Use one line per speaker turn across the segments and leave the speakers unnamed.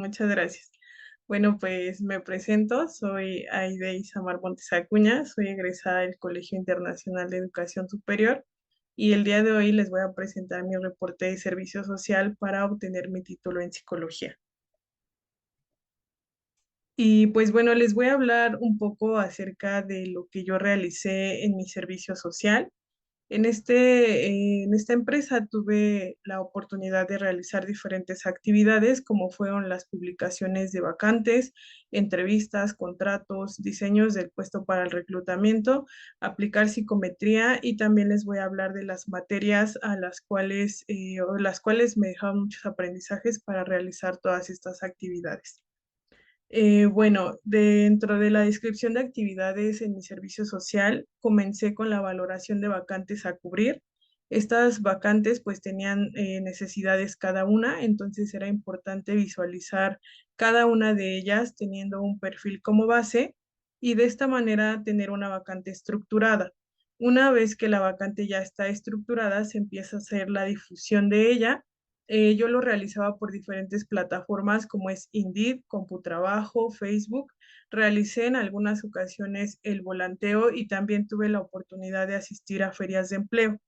Muchas gracias. Bueno, pues me presento, soy Aide Isamar Montes Acuña, soy egresada del Colegio Internacional de Educación Superior y el día de hoy les voy a presentar mi reporte de servicio social para obtener mi título en psicología. Y pues bueno, les voy a hablar un poco acerca de lo que yo realicé en mi servicio social. En esta empresa tuve la oportunidad de realizar diferentes actividades, como fueron las publicaciones de vacantes, entrevistas, contratos, diseños del puesto para el reclutamiento, aplicar psicometría y también les voy a hablar de las materias a las cuales me dejaron muchos aprendizajes para realizar todas estas actividades. Bueno, dentro de la descripción de actividades en mi servicio social, comencé con la valoración de vacantes a cubrir. Estas vacantes pues tenían necesidades cada una, entonces era importante visualizar cada una de ellas teniendo un perfil como base y de esta manera tener una vacante estructurada. Una vez que la vacante ya está estructurada, se empieza a hacer la difusión de ella. Yo lo realizaba por diferentes plataformas como es Indeed, Computrabajo, Facebook. Realicé en algunas ocasiones el volanteo y también tuve la oportunidad de asistir a ferias de empleo.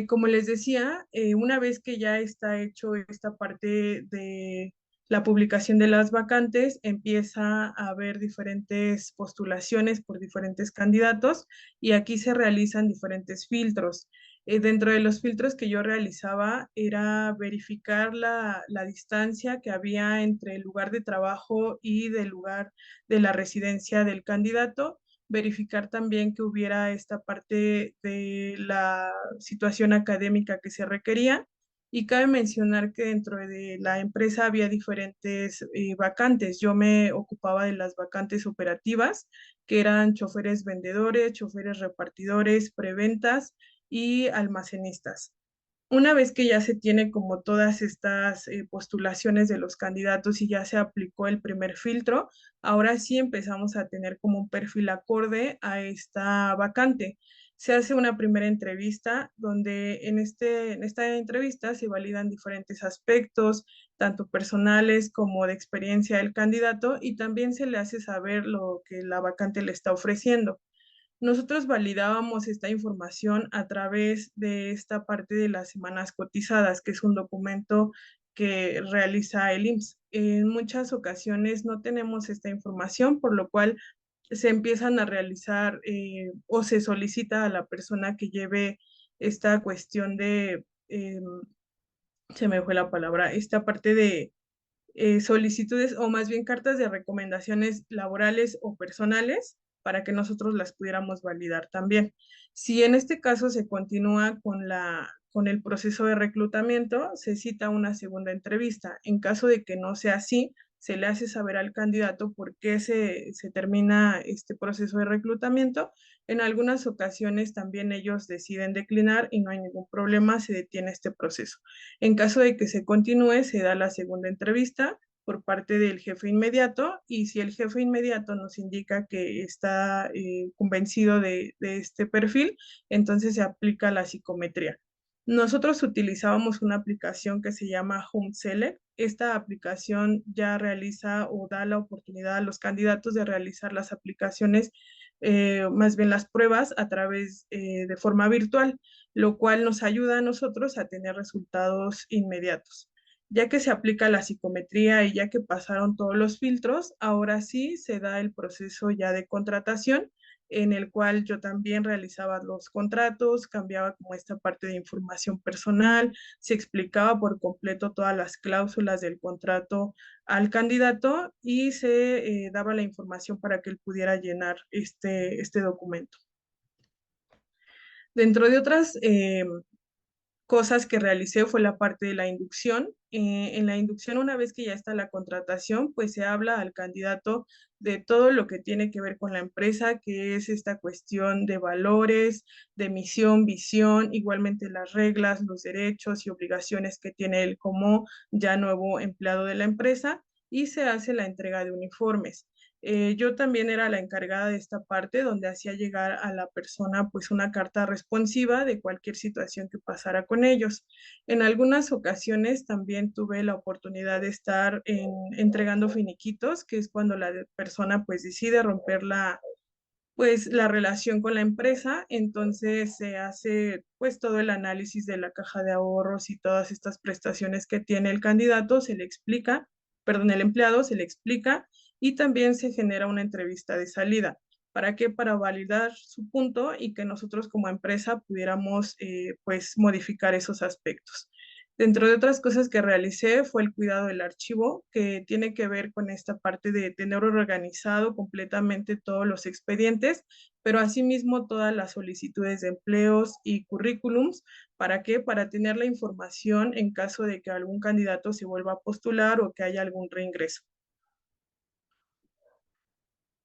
Como les decía, una vez que ya está hecho esta parte de la publicación de las vacantes, empieza a haber diferentes postulaciones por diferentes candidatos y aquí se realizan diferentes filtros. Dentro de los filtros que yo realizaba era verificar la distancia que había entre el lugar de trabajo y del lugar de la residencia del candidato, verificar también que hubiera esta parte de la situación académica que se requería. Y cabe mencionar que dentro de la empresa había diferentes vacantes. Yo me ocupaba de las vacantes operativas, que eran choferes vendedores, choferes repartidores, preventas y almacenistas. Una vez que ya se tiene como todas estas postulaciones de los candidatos y ya se aplicó el primer filtro, ahora sí empezamos a tener como un perfil acorde a esta vacante. Se hace una primera entrevista donde en esta entrevista se validan diferentes aspectos, tanto personales como de experiencia del candidato, y también se le hace saber lo que la vacante le está ofreciendo. Nosotros validábamos esta información a través de esta parte de las semanas cotizadas, que es un documento que realiza el IMSS. En muchas ocasiones no tenemos esta información, por lo cual se empiezan a realizar o se solicita a la persona que lleve esta cuestión se me fue la palabra, esta parte de solicitudes o más bien cartas de recomendaciones laborales o personales para que nosotros las pudiéramos validar también. Si en este caso se continúa con el proceso de reclutamiento, se cita una segunda entrevista. En caso de que no sea así, se le hace saber al candidato por qué se termina este proceso de reclutamiento. En algunas ocasiones también ellos deciden declinar y no hay ningún problema, se detiene este proceso. En caso de que se continúe, se da la segunda entrevista por parte del jefe inmediato y si el jefe inmediato nos indica que está convencido de este perfil, entonces se aplica la psicometría. Nosotros utilizábamos una aplicación que se llama Home Select. Esta aplicación ya realiza o da la oportunidad a los candidatos de realizar las aplicaciones, más bien las pruebas a través de forma virtual, lo cual nos ayuda a nosotros a tener resultados inmediatos. Ya que se aplica la psicometría y ya que pasaron todos los filtros, ahora sí se da el proceso ya de contratación, en el cual yo también realizaba los contratos, cambiaba como esta parte de información personal, se explicaba por completo todas las cláusulas del contrato al candidato y se daba la información para que él pudiera llenar este documento. Dentro de otras cosas que realicé fue la parte de la inducción. En la inducción, una vez que ya está la contratación, pues se habla al candidato de todo lo que tiene que ver con la empresa, que es esta cuestión de valores, de misión, visión, igualmente las reglas, los derechos y obligaciones que tiene él como ya nuevo empleado de la empresa y se hace la entrega de uniformes. Yo también era la encargada de esta parte donde hacía llegar a la persona pues una carta responsiva de cualquier situación que pasara con ellos. En algunas ocasiones también tuve la oportunidad de estar entregando finiquitos, que es cuando la persona pues decide romper pues la relación con la empresa, entonces se hace pues todo el análisis de la caja de ahorros y todas estas prestaciones que tiene el candidato, se le explica, perdón, el empleado se le explica y también se genera una entrevista de salida. ¿Para qué? Para validar su punto y que nosotros como empresa pudiéramos pues modificar esos aspectos. Dentro de otras cosas que realicé fue el cuidado del archivo, que tiene que ver con esta parte de tener organizado completamente todos los expedientes, pero asimismo todas las solicitudes de empleos y currículums. ¿Para qué? Para tener la información en caso de que algún candidato se vuelva a postular o que haya algún reingreso.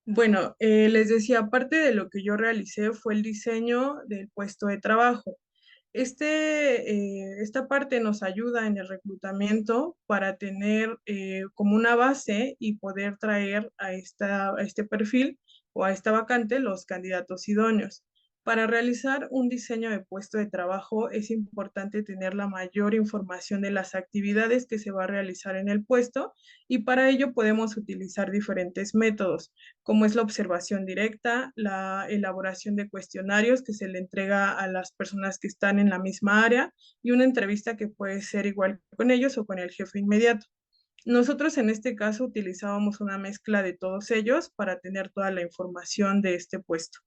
Bueno, les decía, aparte de lo que yo realicé fue el diseño del puesto de trabajo. Esta parte nos ayuda en el reclutamiento para tener como una base y poder traer a este perfil o a esta vacante los candidatos idóneos. Para realizar un diseño de puesto de trabajo es importante tener la mayor información de las actividades que se va a realizar en el puesto y para ello podemos utilizar diferentes métodos como es la observación directa, la elaboración de cuestionarios que se le entrega a las personas que están en la misma área y una entrevista que puede ser igual con ellos o con el jefe inmediato. Nosotros en este caso utilizábamos una mezcla de todos ellos para tener toda la información de este puesto.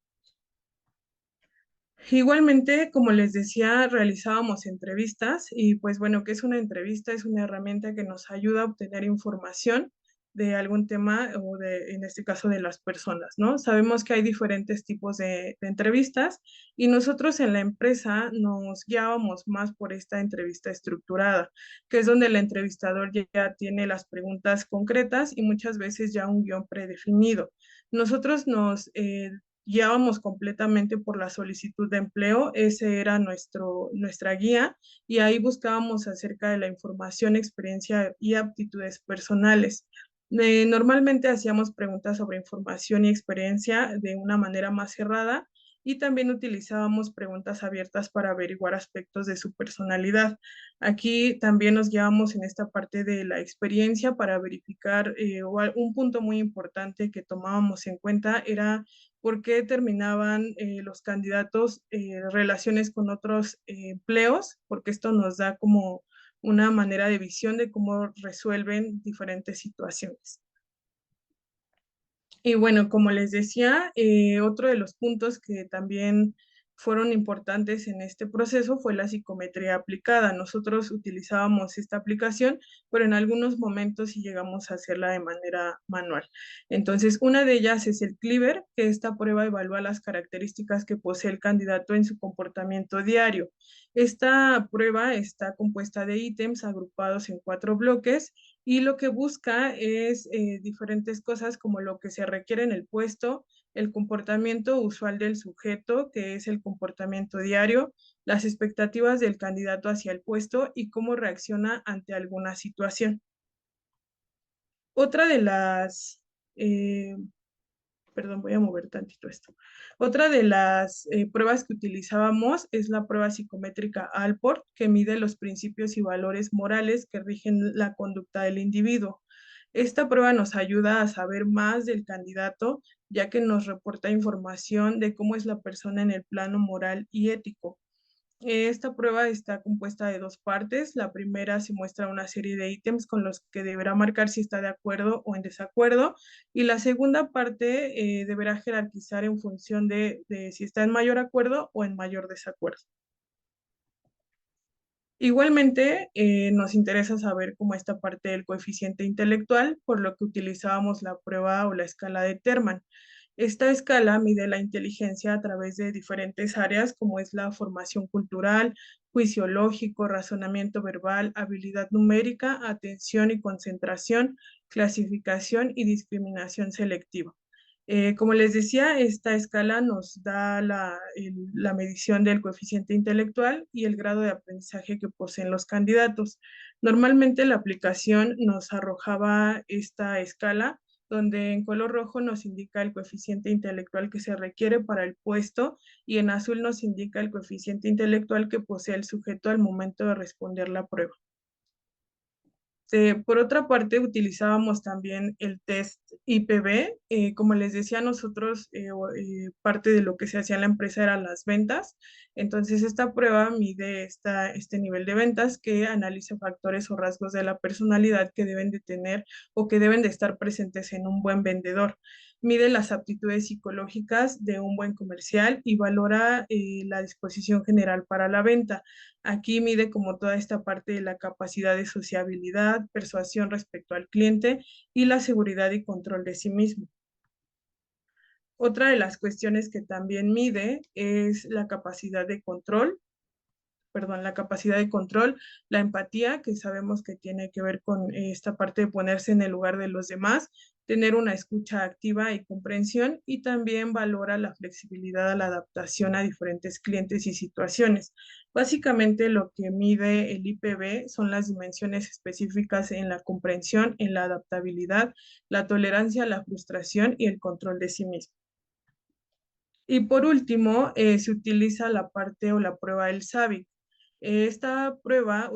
Igualmente, como les decía, realizábamos entrevistas y pues bueno, ¿qué es una entrevista? Es una herramienta que nos ayuda a obtener información de algún tema o en este caso, de las personas, ¿no? Sabemos que hay diferentes tipos de entrevistas y nosotros en la empresa nos guiábamos más por esta entrevista estructurada, que es donde el entrevistador ya tiene las preguntas concretas y muchas veces ya un guión predefinido. Nosotros nos guiábamos completamente por la solicitud de empleo, ese era nuestra guía y ahí buscábamos acerca de la información, experiencia y aptitudes personales. Normalmente hacíamos preguntas sobre información y experiencia de una manera más cerrada y también utilizábamos preguntas abiertas para averiguar aspectos de su personalidad. Aquí también nos guiábamos en esta parte de la experiencia para verificar un punto muy importante que tomábamos en cuenta era por qué terminaban los candidatos relaciones con otros empleos, porque esto nos da como una manera de visión de cómo resuelven diferentes situaciones. Y bueno, como les decía, otro de los puntos que también fueron importantes en este proceso fue la psicometría aplicada. Nosotros utilizábamos esta aplicación, pero en algunos momentos sí llegamos a hacerla de manera manual. Entonces, una de ellas es el Cleaver, que esta prueba evalúa las características que posee el candidato en su comportamiento diario. Esta prueba está compuesta de ítems agrupados en 4 bloques y lo que busca es diferentes cosas como lo que se requiere en el puesto, el comportamiento usual del sujeto, que es el comportamiento diario, las expectativas del candidato hacia el puesto y cómo reacciona ante alguna situación. Otra de las eh, perdón, voy a mover tantito esto. Otra de las pruebas que utilizábamos es la prueba psicométrica Alport, que mide los principios y valores morales que rigen la conducta del individuo. Esta prueba nos ayuda a saber más del candidato, ya que nos reporta información de cómo es la persona en el plano moral y ético. Esta prueba está compuesta de 2 partes. La primera se muestra una serie de ítems con los que deberá marcar si está de acuerdo o en desacuerdo. Y la segunda parte deberá jerarquizar en función de si está en mayor acuerdo o en mayor desacuerdo. Igualmente, nos interesa saber cómo esta parte del coeficiente intelectual, por lo que utilizábamos la prueba o la escala de Terman. Esta escala mide la inteligencia a través de diferentes áreas, como es la formación cultural, juicio lógico, razonamiento verbal, habilidad numérica, atención y concentración, clasificación y discriminación selectiva. Como les decía, esta escala nos da la medición del coeficiente intelectual y el grado de aprendizaje que poseen los candidatos. Normalmente la aplicación nos arrojaba esta escala donde en color rojo nos indica el coeficiente intelectual que se requiere para el puesto y en azul nos indica el coeficiente intelectual que posee el sujeto al momento de responder la prueba. Por otra parte, utilizábamos también el test IPB. Como les decía, nosotros parte de lo que se hacía en la empresa eran las ventas. Entonces, esta prueba mide este nivel de ventas que analiza factores o rasgos de la personalidad que deben de tener o que deben de estar presentes en un buen vendedor. Mide las aptitudes psicológicas de un buen comercial y valora la disposición general para la venta. Aquí mide como toda esta parte de la capacidad de sociabilidad, persuasión respecto al cliente y la seguridad y control de sí mismo. Otra de las cuestiones que también mide es la capacidad de control, la capacidad de control, la empatía, que sabemos que tiene que ver con esta parte de ponerse en el lugar de los demás, tener una escucha activa y comprensión, y también valora la flexibilidad a la adaptación a diferentes clientes y situaciones. Básicamente lo que mide el IPB son las dimensiones específicas en la comprensión, en la adaptabilidad, la tolerancia a la frustración y el control de sí mismo. Y por último, se utiliza la parte o la prueba del SABIC. Esta prueba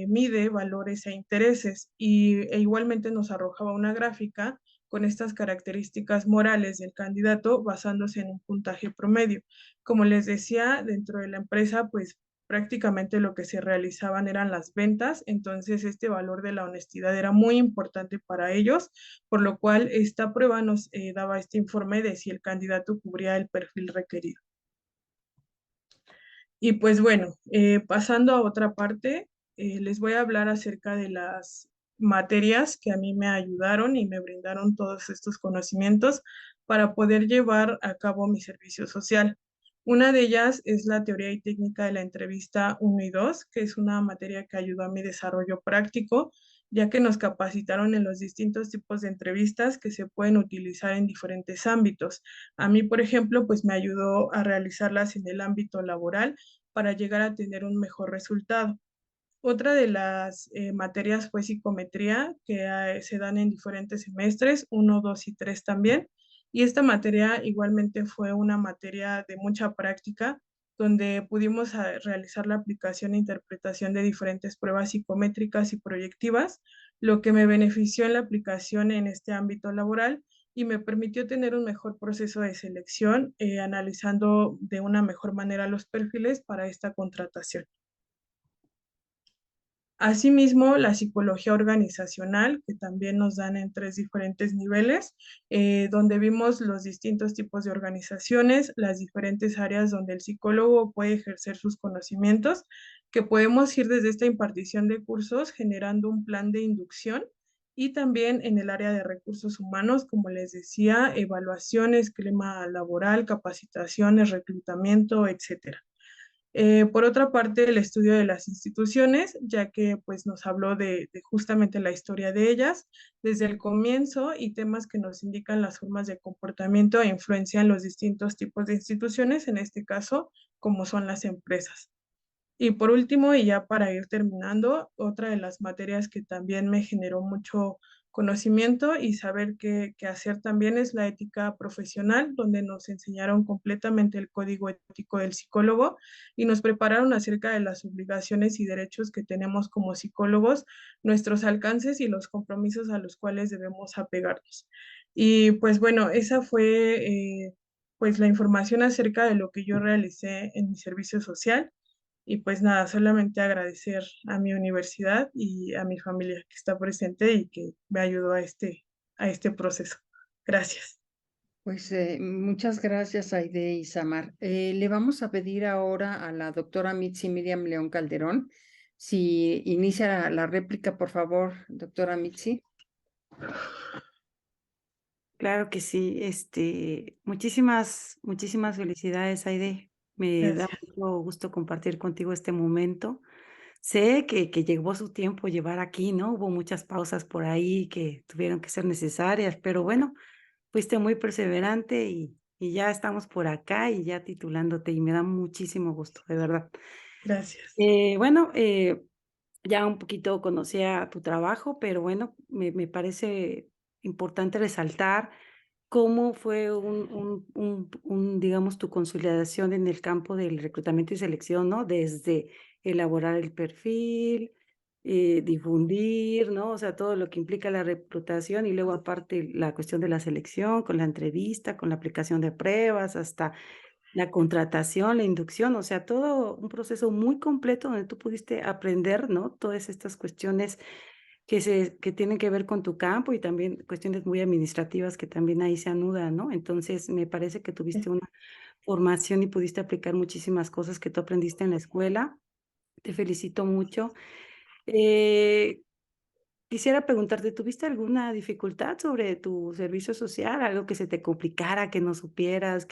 mide valores e intereses e igualmente nos arrojaba una gráfica con estas características morales del candidato basándose en un puntaje promedio. Como les decía, dentro de la empresa, pues prácticamente lo que se realizaban eran las ventas, entonces este valor de la honestidad era muy importante para ellos, por lo cual esta prueba nos daba este informe de si el candidato cubría el perfil requerido. Y pues bueno, pasando a otra parte, les voy a hablar acerca de las materias que a mí me ayudaron y me brindaron todos estos conocimientos para poder llevar a cabo mi servicio social. Una de ellas es la teoría y técnica de la entrevista 1 y 2, que es una materia que ayudó a mi desarrollo práctico, ya que nos capacitaron en los distintos tipos de entrevistas que se pueden utilizar en diferentes ámbitos. A mí, por ejemplo, pues me ayudó a realizarlas en el ámbito laboral para llegar a tener un mejor resultado. Otra de las materias fue psicometría, que se dan en diferentes semestres, 1, 2 y 3 también. Y esta materia igualmente fue una materia de mucha práctica, donde pudimos realizar la aplicación e interpretación de diferentes pruebas psicométricas y proyectivas, lo que me benefició en la aplicación en este ámbito laboral y me permitió tener un mejor proceso de selección, analizando de una mejor manera los perfiles para esta contratación. Asimismo, la psicología organizacional, que también nos dan en 3 diferentes niveles, donde vimos los distintos tipos de organizaciones, las diferentes áreas donde el psicólogo puede ejercer sus conocimientos, que podemos ir desde esta impartición de cursos generando un plan de inducción y también en el área de recursos humanos, como les decía, evaluaciones, clima laboral, capacitaciones, reclutamiento, etcétera. Por otra parte, el estudio de las instituciones, ya que pues nos habló de justamente la historia de ellas desde el comienzo y temas que nos indican las formas de comportamiento e influencia en los distintos tipos de instituciones, en este caso, como son las empresas. Y por último, y ya para ir terminando, otra de las materias que también me generó mucho conocimiento y saber qué hacer también es la ética profesional, donde nos enseñaron completamente el código ético del psicólogo y nos prepararon acerca de las obligaciones y derechos que tenemos como psicólogos, nuestros alcances y los compromisos a los cuales debemos apegarnos. Y pues bueno, esa fue pues la información acerca de lo que yo realicé en mi servicio social. Y pues nada, solamente agradecer a mi universidad y a mi familia que está presente y que me ayudó a este proceso. Gracias.
Pues muchas gracias, Aide y Samar. Le vamos a pedir ahora a la doctora Mitzi Miriam León Calderón si inicia la réplica, por favor, doctora Mitzi.
Claro que sí, muchísimas felicidades, Aide. Me da
Gracias.
mucho gusto compartir contigo este momento. Sé que llegó su tiempo llevar aquí, ¿no? Hubo muchas pausas por ahí que tuvieron que ser necesarias, pero bueno, fuiste muy perseverante y ya estamos por acá y ya titulándote y me da muchísimo gusto, de verdad.
Gracias.
Bueno, ya un poquito conocía tu trabajo, pero bueno, me parece importante resaltar cómo fue digamos, tu consolidación en el campo del reclutamiento y selección, ¿no? Desde elaborar el perfil, difundir, ¿no? O sea, todo lo que implica la reclutación y luego aparte la cuestión de la selección, con la entrevista, con la aplicación de pruebas, hasta la contratación, la inducción, o sea, todo un proceso muy completo donde tú pudiste aprender, ¿no? Todas estas cuestiones que tienen que ver con tu campo y también cuestiones muy administrativas que también ahí se anudan, ¿no? Entonces, me parece que tuviste una formación y pudiste aplicar muchísimas cosas que tú aprendiste en la escuela. Te felicito mucho. Eh, Quisiera preguntarte, ¿tuviste alguna dificultad sobre tu servicio social? ¿Algo que se te complicara, que no supieras,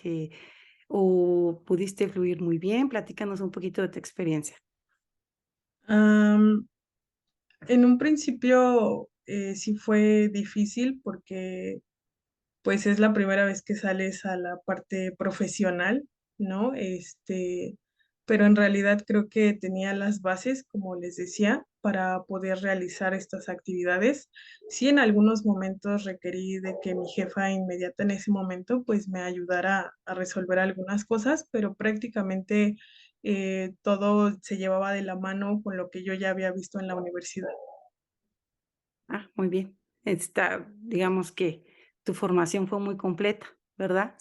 o pudiste fluir muy bien? Platícanos un poquito de tu experiencia.
Am, en un principio sí fue difícil porque pues es la primera vez que sales a la parte profesional, ¿no? Pero en realidad creo que tenía las bases, como les decía, para poder realizar estas actividades. Sí, en algunos momentos requerí de que mi jefa inmediata en ese momento pues me ayudara a resolver algunas cosas, pero prácticamente todo se llevaba de la mano con lo que yo ya había visto en la universidad.
Ah, muy bien. Digamos que tu formación fue muy completa, ¿verdad?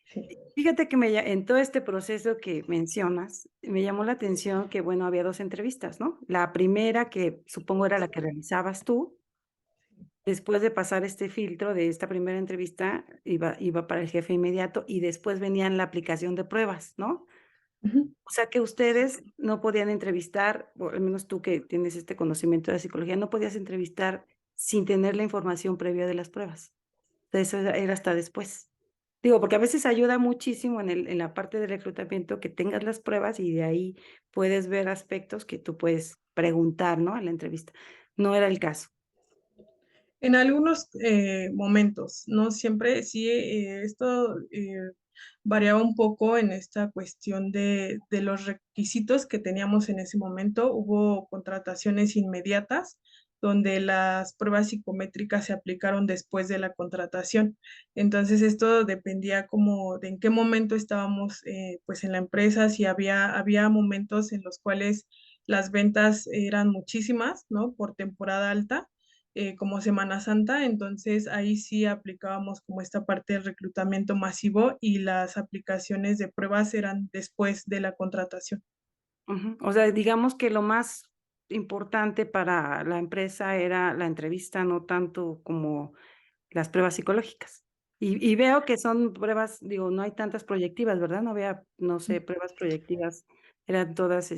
Sí.
Fíjate que en todo este proceso que mencionas, me llamó la atención que, bueno, había 2 entrevistas, ¿no? La primera, que supongo era la que realizabas tú, después de pasar este filtro de esta primera entrevista, iba para el jefe inmediato, y después venían la aplicación de pruebas, ¿no?
Ujú.
O sea, que ustedes no podían entrevistar, o al menos tú que tienes este conocimiento de la psicología, no podías entrevistar sin tener la información previa de las pruebas. Eso era hasta después. Digo, porque a veces ayuda muchísimo en la parte de reclutamiento que tengas las pruebas y de ahí puedes ver aspectos que tú puedes preguntar, ¿no? En la entrevista. No era el caso.
En algunos momentos, no siempre, sí, esto variaba un poco en esta cuestión de los requisitos que teníamos en ese momento. Hubo contrataciones inmediatas donde las pruebas psicométricas se aplicaron después de la contratación. Entonces, esto dependía como de en qué momento estábamos pues en la empresa, si había momentos en los cuales las ventas eran muchísimas, ¿no? Por temporada alta como Semana Santa, entonces ahí sí aplicábamos como esta parte del reclutamiento masivo y las aplicaciones de pruebas eran después de la contratación.
Ujú. O sea, digamos que lo más importante para la empresa era la entrevista, no tanto como las pruebas psicológicas. Y veo que son pruebas, digo, no hay tantas proyectivas, ¿verdad? No había, no sé, pruebas proyectivas, eran todas,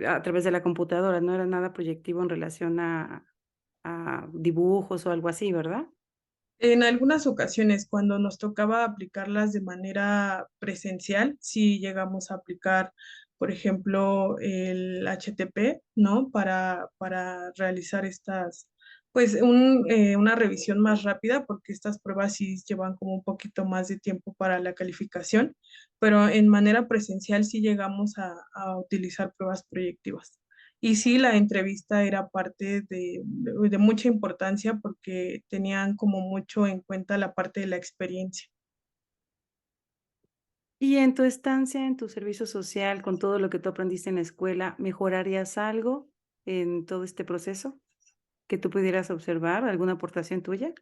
a través de la computadora, no era nada proyectivo en relación a dibujos o algo así, ¿verdad?
En algunas ocasiones, cuando nos tocaba aplicarlas de manera presencial, sí llegamos a aplicar, por ejemplo, el HTP, ¿no? Para realizar estas, pues una revisión más rápida, porque estas pruebas sí llevan como un poquito más de tiempo para la calificación, pero en manera presencial sí llegamos a utilizar pruebas proyectivas. Y sí, la entrevista era parte de mucha importancia porque tenían como mucho en cuenta la parte de la experiencia.
Y en tu estancia, en tu servicio social, con todo lo que tú aprendiste en la escuela, ¿mejorarías algo en todo este proceso que tú pudieras observar? ¿Alguna aportación tuya?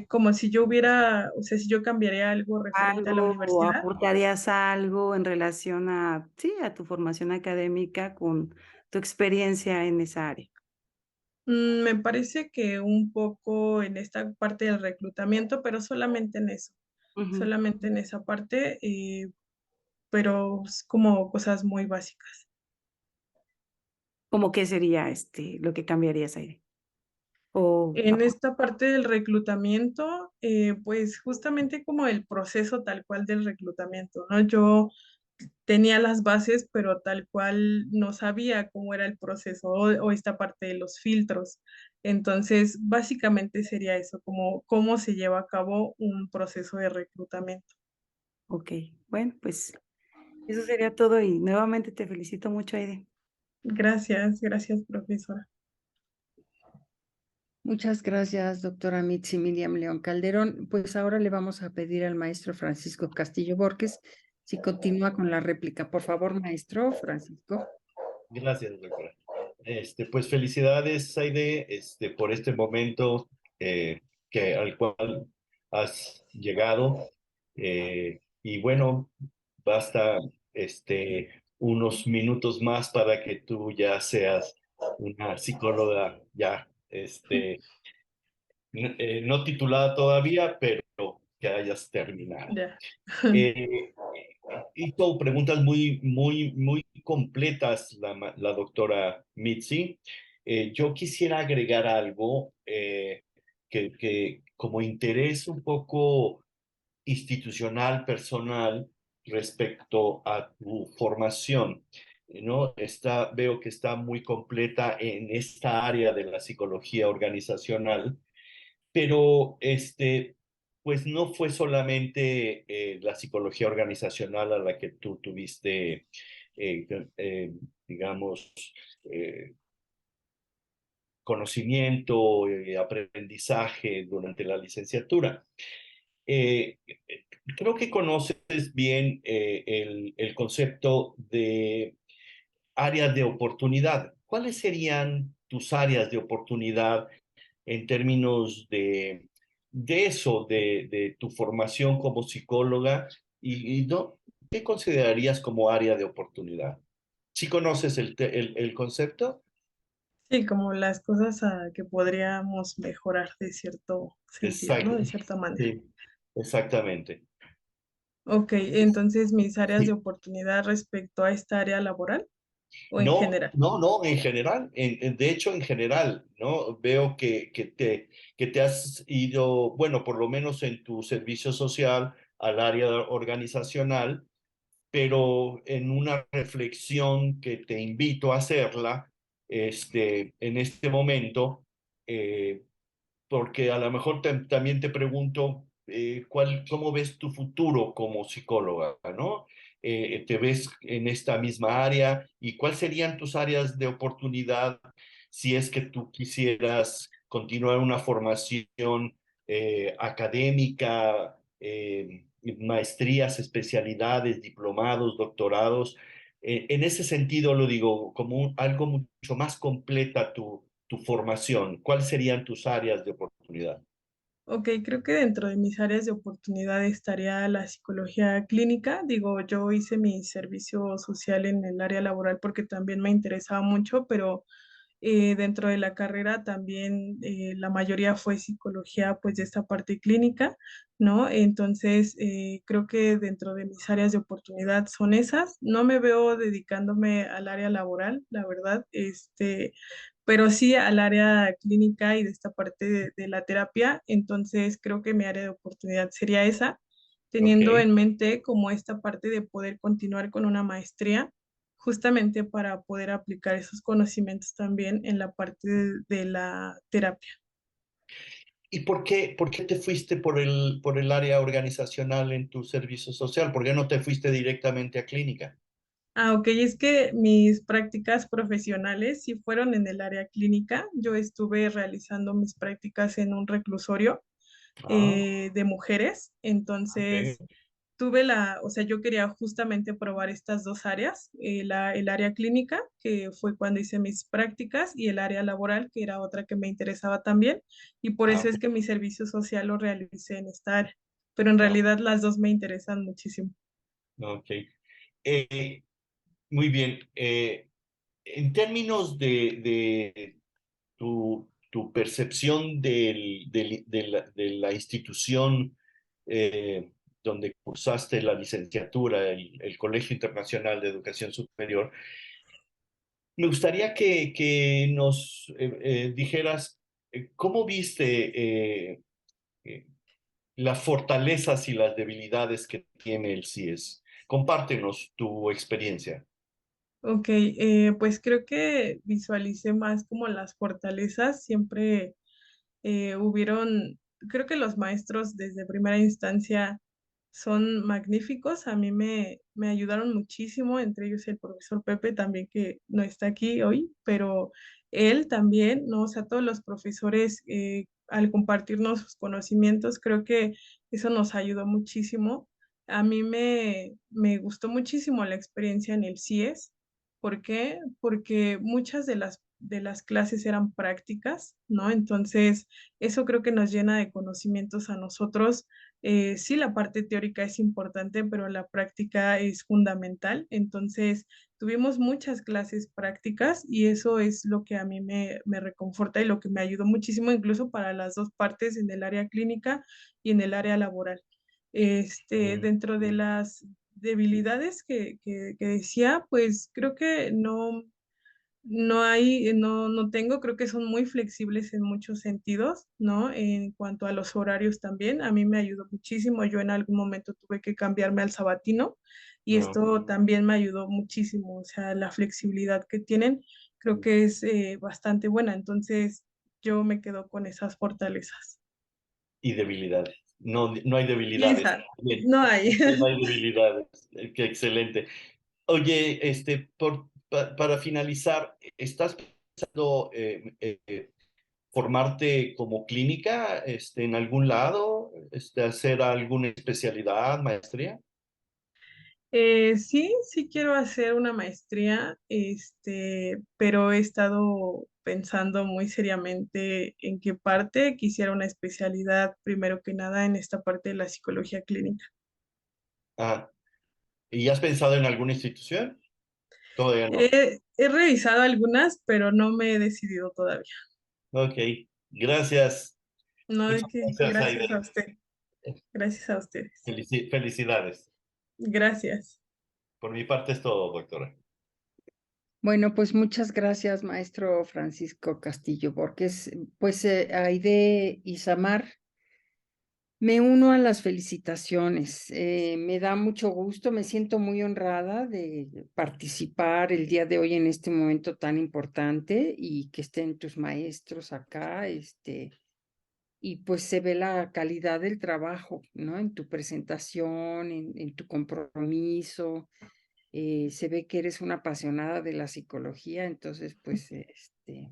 Como si yo hubiera, o sea, si yo cambiaría algo referente a la
¿Algo o
universidad.
aportarías algo en relación a, sí, a tu formación académica con tu experiencia en esa área?
Me parece que un poco en esta parte del reclutamiento, pero solamente en eso,
Ujú.
solamente en esa parte, pero es como cosas muy básicas.
¿Cómo qué sería, lo que cambiarías ahí? O
En esta parte del reclutamiento, pues justamente como el proceso tal cual del reclutamiento, ¿no? Yo tenía las bases, pero tal cual no sabía cómo era el proceso o esta parte de los filtros. Entonces, básicamente sería eso, como cómo se lleva a cabo un proceso de reclutamiento.
okey. Bueno, pues eso sería todo y nuevamente te felicito mucho, Aide.
Gracias, gracias, profesora.
Muchas gracias, doctora Mitzi Miriam León Calderón. Pues ahora le vamos a pedir al maestro Francisco Castillo Borges si continúa con la réplica. Por favor, maestro Francisco.
Gracias, doctora. Pues felicidades, Aide, por este momento al cual has llegado. Y bueno, basta unos minutos más para que tú ya seas una psicóloga ya no titulada todavía, pero que hayas terminado.
Ya.
Eh, Hizo preguntas muy completas la doctora Mitzi. Yo quisiera agregar algo que como interés un poco institucional, personal, respecto a tu formación, ¿no? Veo que está muy completa en esta área de la psicología organizacional, pero pues no fue solamente la psicología organizacional a la que tú tuviste, eh, eh, digamos, eh, conocimiento, aprendizaje durante la licenciatura. Eh, Creo que conoces bien el concepto de áreas de oportunidad. ¿Cuáles serían tus áreas de oportunidad en términos de eso, de tu formación como psicóloga y no, ¿qué considerarías como área de oportunidad? ¿Sí conoces el concepto?
Sí, como las cosas que podríamos mejorar de cierto sentido, ¿no?
Exacto,
De cierta manera.
sí, exactamente.
Ok, entonces mis áreas de
Sí.
oportunidad respecto a esta área laboral o en
No,
general.
no, no, en general, de hecho en general, ¿no? Veo que te has ido, bueno, por lo menos en tu servicio social al área organizacional, pero en una reflexión que te invito a hacerla en este momento, eh, porque a lo mejor también te pregunto, ¿cómo ves tu futuro como psicóloga, ¿no? ¿Te ves en esta misma área? ¿Y cuáles serían tus áreas de oportunidad si es que tú quisieras continuar una formación académica, maestrías, especialidades, diplomados, doctorados? En ese sentido lo digo como algo mucho más completa tu formación. ¿Cuáles serían tus áreas de oportunidad?
Ok, creo que dentro de mis áreas de oportunidad estaría la psicología clínica. Digo, yo hice mi servicio social en el área laboral porque también me interesaba mucho, pero dentro de la carrera también la mayoría fue psicología, pues de esta parte clínica, ¿no? Entonces, creo que dentro de mis áreas de oportunidad son esas. No me veo dedicándome al área laboral, la verdad, pero sí al área clínica y de esta parte de la terapia. Entonces, creo que mi área de oportunidad sería esa,
Ok.
teniendo en mente como esta parte de poder continuar con una maestría justamente para poder aplicar esos conocimientos también en la parte de la terapia.
¿Y por qué te fuiste por el área organizacional en tu servicio social? ¿Por qué no te fuiste directamente a clínica?
Ah, ok, es que mis prácticas profesionales sí fueron en el área clínica. Yo estuve realizando mis prácticas en un reclusorio
Ah,
de mujeres, entonces
ok.
o sea, yo quería justamente probar estas dos áreas, el área clínica, que fue cuando hice mis prácticas, y el área laboral, que era otra que me interesaba también, y por
Ah,
eso es que mi servicio social lo realicé en esta área, pero en
ah,
realidad las dos me interesan muchísimo.
ok. Eh, Muy bien. En términos de tu percepción de la institución donde cursaste la licenciatura, el Colegio Internacional de Educación Superior, me gustaría que nos dijeras cómo viste eh, las fortalezas y las debilidades que tiene el CIES. Compártenos tu experiencia.
Ok, pues creo que visualicé más como las fortalezas, siempre creo que los maestros desde primera instancia son magníficos. A mí me ayudaron muchísimo, entre ellos el profesor Pepe también, que no está aquí hoy, pero él también, ¿no? O sea, todos los profesores, al compartirnos sus conocimientos, creo que eso nos ayudó muchísimo. A mí me gustó muchísimo la experiencia en el CIES. ¿Por qué? Porque muchas de las clases eran prácticas, ¿no? Entonces, eso creo que nos llena de conocimientos a nosotros. Sí, la parte teórica es importante, pero la práctica es fundamental. Entonces, tuvimos muchas clases prácticas y eso es lo que a mí me reconforta y lo que me ayudó muchísimo, incluso para las dos partes, en el área clínica y en el área laboral. Dentro de las debilidades que decía, pues creo que no tengo, creo que son muy flexibles en muchos sentidos, ¿no? En cuanto a los horarios también, a mí me ayudó muchísimo. Yo en algún momento tuve que cambiarme al sabatino y
No.
esto también me ayudó muchísimo. O sea, la flexibilidad que tienen creo que es bastante buena. Entonces, yo me quedo con esas fortalezas.
Y debilidades. No, no hay debilidades.
Lisa,
Bien,
no hay.
no hay debilidades. Qué excelente. Oye, para finalizar, ¿estás pensando formarte como clínica en algún lado? ¿Hacer alguna especialidad, maestría?
Sí, sí quiero hacer una maestría, pero he estado pensando muy seriamente en qué parte quisiera una especialidad, primero que nada, en esta parte de la psicología clínica.
Ah, ¿y has pensado en alguna institución? Todavía no.
He revisado algunas, pero no me he decidido todavía.
Ok, gracias.
No de
Muchas
qué,
gracias,
gracias a
Aide.
usted, gracias a ustedes.
Felicidades.
Gracias.
Por mi parte es todo, doctora.
Bueno, pues muchas gracias, maestro Francisco Castillo Borges. Pues Aide Isamar, me uno a las felicitaciones. Me da mucho gusto, me siento muy honrada de participar el día de hoy en este momento tan importante y que estén tus maestros acá, y pues se ve la calidad del trabajo, ¿no? En tu presentación, en tu compromiso. Se ve que eres una apasionada de la psicología, entonces pues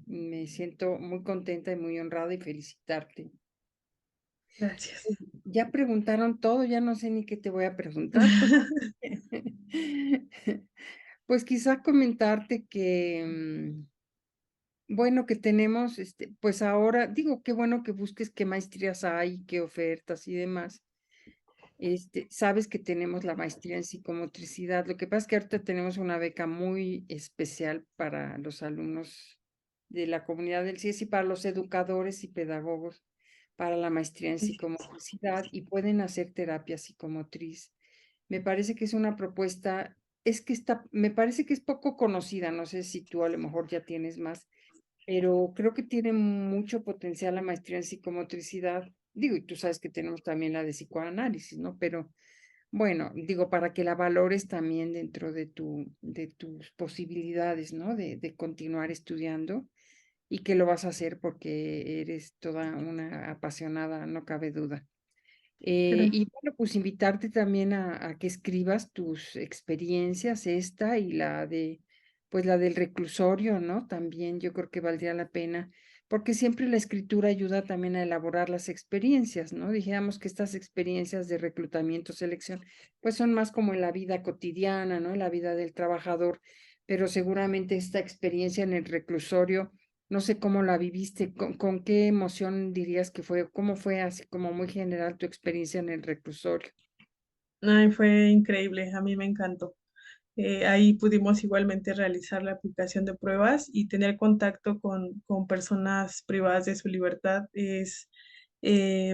me siento muy contenta y muy honrada y felicitarte.
Gracias.
Ya preguntaron todo, ya no sé ni qué te voy a preguntar, pues, pues quizá comentarte que, bueno, que tenemos, pues ahora, digo, qué bueno que busques qué maestrías hay, qué ofertas y demás. Sabes que tenemos la maestría en psicomotricidad. Lo que pasa es que ahorita tenemos una beca muy especial para los alumnos de la comunidad del CIES y para los educadores y pedagogos para la maestría en psicomotricidad y pueden hacer terapia psicomotriz. Me parece que es una propuesta, me parece que es poco conocida, no sé si tú a lo mejor ya tienes más, pero creo que tiene mucho potencial la maestría en psicomotricidad. Digo, y tú sabes que tenemos también la de psicoanálisis, ¿no? Pero bueno, digo, para que la valores también dentro de tus posibilidades, ¿no? De continuar estudiando y que lo vas a hacer porque eres toda una apasionada, no cabe duda. Y bueno, pues invitarte también a que escribas tus experiencias, esta y pues la del reclusorio, ¿no? También yo creo que valdría la pena, porque siempre la escritura ayuda también a elaborar las experiencias, ¿no? Dijéramos que estas experiencias de reclutamiento, selección, pues son más como en la vida cotidiana, ¿no? En la vida del trabajador, pero seguramente esta experiencia en el reclusorio, no sé cómo la viviste, con qué emoción dirías que fue, cómo fue así como muy general tu experiencia en el reclusorio.
Ay, fue increíble, a mí me encantó. Ahí pudimos igualmente realizar la aplicación de pruebas y tener contacto con personas privadas de su libertad es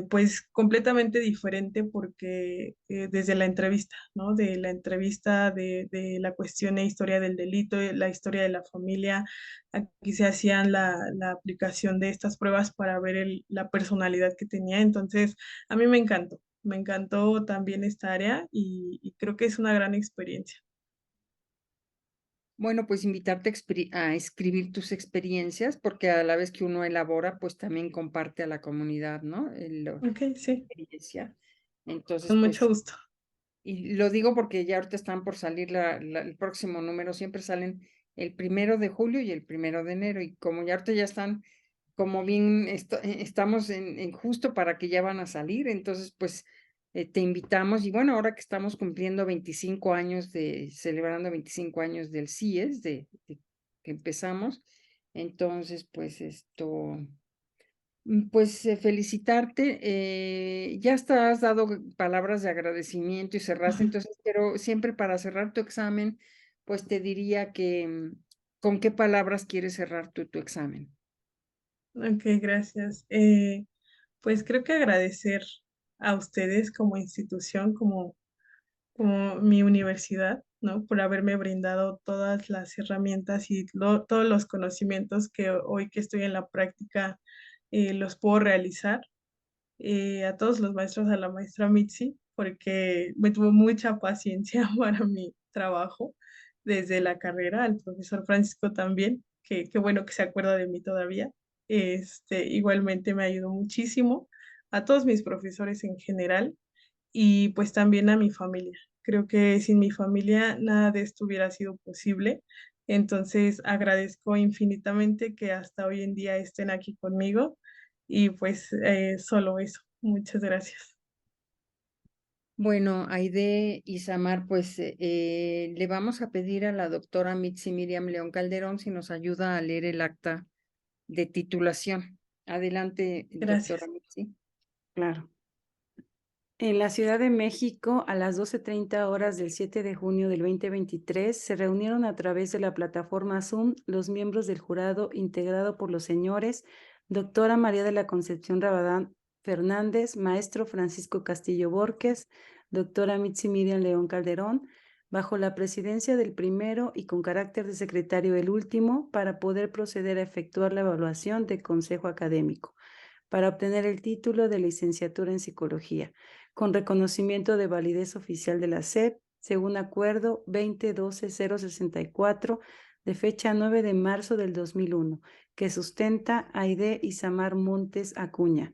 pues completamente diferente porque desde la entrevista, ¿no? De la entrevista de la cuestión e historia del delito, la historia de la familia, aquí se hacían la aplicación de estas pruebas para ver la personalidad que tenía. Entonces, a mí me encantó también esta área y creo que es una gran experiencia.
Bueno, pues invitarte a escribir tus experiencias, porque a la vez que uno elabora, pues también comparte a la comunidad, ¿no? La
Ok, sí,
experiencia. Entonces,
con mucho
pues
gusto.
Y lo digo porque ya ahorita están por salir el próximo número, siempre salen el 1 de julio y el 1 de enero, y como ya ahorita ya están, como bien estamos en justo para que ya van a salir, entonces pues te invitamos, y bueno, ahora que estamos cumpliendo 25 años celebrando 25 años del CIES, de que empezamos, entonces pues pues felicitarte, ya hasta has dado palabras de agradecimiento y cerraste, entonces, pero siempre para cerrar tu examen, pues te diría que, ¿con qué palabras quieres cerrar tu examen?
Ok, gracias. Pues creo que agradecer a ustedes como institución, como mi universidad, ¿no? Por haberme brindado todas las herramientas y todos los conocimientos que hoy que estoy en la práctica los puedo realizar. A todos los maestros, a la maestra Mitzi, porque me tuvo mucha paciencia para mi trabajo desde la carrera, al profesor Francisco también, que qué bueno que se acuerda de mí todavía. Igualmente me ayudó muchísimo, a todos mis profesores en general y pues también a mi familia. Creo que sin mi familia nada de esto hubiera sido posible. Entonces agradezco infinitamente que hasta hoy en día estén aquí conmigo y pues solo eso. Muchas gracias.
Bueno, Aide y Samar, pues le vamos a pedir a la doctora Mitzi Miriam León Calderón si nos ayuda a leer el acta de titulación. Adelante, doctora
Gracias.
Mitzi.
Claro. En la Ciudad de México, a las 12:30 horas del 7 de junio del 2023, se reunieron a través de la plataforma Zoom los miembros del jurado integrado por los señores doctora María de la Concepción Rabadán Fernández, maestro Francisco Castillo Borges, doctora Mitzi Miriam León Calderón, bajo la presidencia del primero y con carácter de secretario el último, para poder proceder a efectuar la evaluación de consejo académico para obtener el título de licenciatura en psicología, con reconocimiento de validez oficial de la SEP, según acuerdo 2012-064, de fecha 9 de marzo del 2001, que sustenta Aide Isamar Montes Acuña.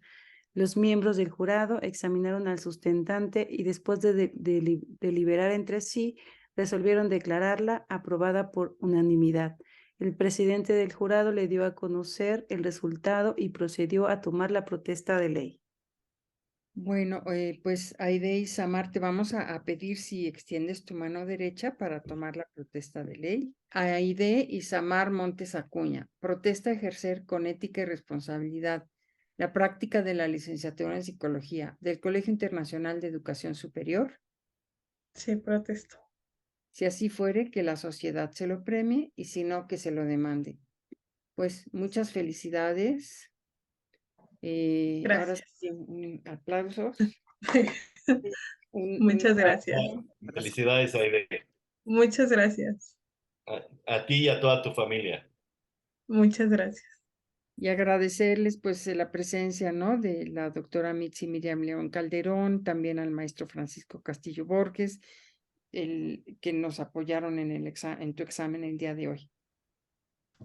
Los miembros del jurado examinaron al sustentante y después de deliberar entre sí, resolvieron declararla aprobada por unanimidad. El presidente del jurado le dio a conocer el resultado y procedió a tomar la protesta de ley.
Bueno, pues Aide y Samar, te vamos a pedir si extiendes tu mano derecha para tomar la protesta de ley. Aide y Samar Montes Acuña, protesta ejercer con ética y responsabilidad la práctica de la licenciatura en psicología del Colegio Internacional de Educación Superior.
Sí, protesto.
Si así fuere, que la sociedad se lo premie, y si no, que se lo demande. Pues muchas felicidades. Ahora
Gracias.
sí, aplausos.
Muchas gracias.
Felicidades, Aide.
Muchas gracias.
A ti y a toda tu familia.
Muchas gracias.
Y agradecerles pues la presencia, ¿no?, de la doctora Mitzi Miriam León Calderón, también al maestro Francisco Castillo Borges, que nos apoyaron en tu examen el día de hoy.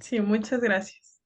Sí, muchas gracias.